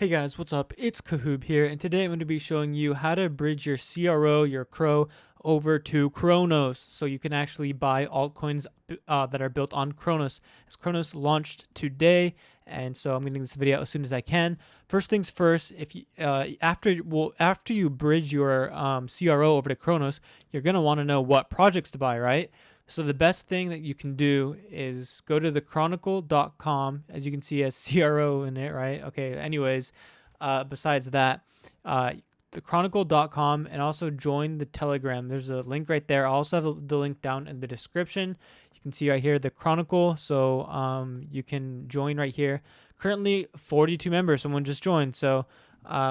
Hey guys, what's up? It's Kahoob here, and today I'm going to be showing you how to bridge your CRO, your CRO, over to Cronos, so you can actually buy altcoins that are built on Cronos. As Cronos launched today, and so I'm getting this video out as soon as I can. First things first, if you after you bridge your CRO over to Cronos, you're going to want to know what projects to buy, right? So the best thing that you can do is go to the chronicle.com, as you can see as CRO in it, right? Okay, anyways, besides that, the chronicle.com, and also join the Telegram. There's a link right there. I'll also have the link down in the description. You can see right here, the Chronicle, so you can join right here. Currently 42 members, someone just joined, so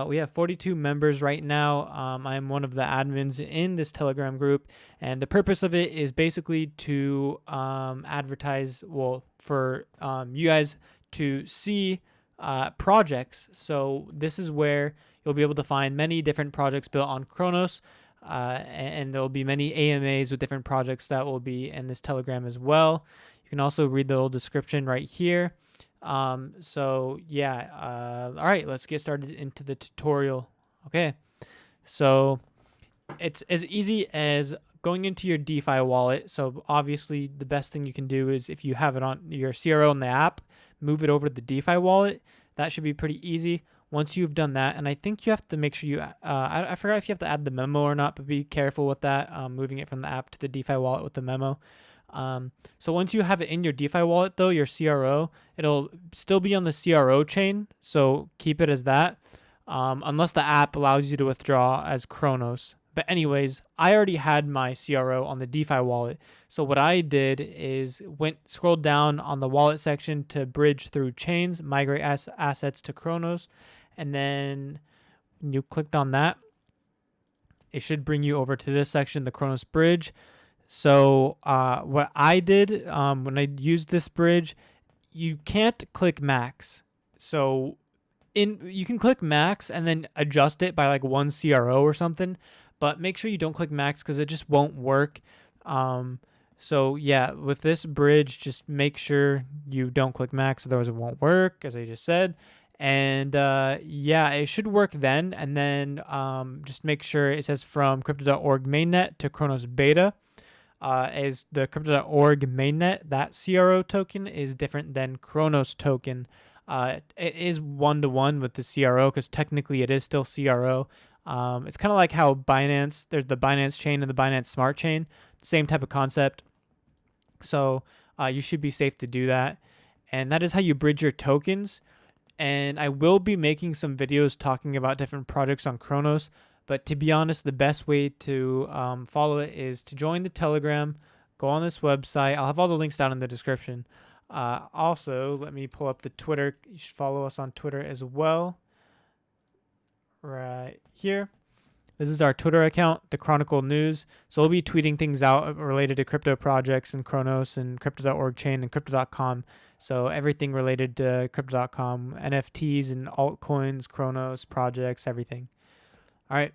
we have 42 members right now. I am one of the admins in this Telegram group, and the purpose of it is basically to advertise, well, for you guys to see projects. So this is where you'll be able to find many different projects built on Cronos, and there'll be many AMAs with different projects that will be in this Telegram as well. You can also read the little description right here. So yeah, all right, let's get started into the tutorial. Okay, so it's as easy as going into your DeFi wallet. So obviously the best thing you can do is, if you have it on your CRO in the app, move it over to the DeFi wallet. That should be pretty easy. Once you've done that, and I think you have to make sure you, I forgot if you have to add the memo or not, but be careful with that, moving it from the app to the DeFi wallet with the memo. So once you have it in your DeFi wallet, though, your CRO, it'll still be on the CRO chain, so keep it as that, unless the app allows you to withdraw as Cronos. But anyways, I already had my CRO on the DeFi wallet, so what I did is scrolled down on the wallet section to bridge through chains, migrate assets to Cronos, and then when you clicked on that, it should bring you over to this section, the Cronos bridge. So what I did when I used this bridge, you can't click max. So you can click max and then adjust it by like one CRO or something, but make sure you don't click max because it just won't work. So yeah, with this bridge, just make sure you don't click max, otherwise it won't work, as I just said. And yeah, it should work then. And then just make sure it says from crypto.org mainnet to Cronos beta. As the crypto.org mainnet, that CRO token is different than Cronos token. It is one-to-one with the CRO because technically it is still CRO. It's kind of like how Binance, there's the Binance chain and the Binance Smart Chain, same type of concept. So you should be safe to do that. And that is how you bridge your tokens. And I will be making some videos talking about different projects on Cronos. But to be honest, the best way to follow it is to join the Telegram, go on this website. I'll have all the links down in the description. Also, let me pull up the Twitter. You should follow us on Twitter as well. Right here. This is our Twitter account, the Chronicle News. So we'll be tweeting things out related to crypto projects and Cronos and crypto.org chain and crypto.com. So everything related to crypto.com, NFTs and altcoins, Cronos, projects, everything. All right.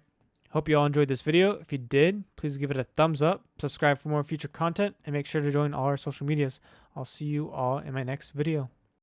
Hope you all enjoyed this video. If you did, please give it a thumbs up, subscribe for more future content, and make sure to join all our social medias. I'll see you all in my next video.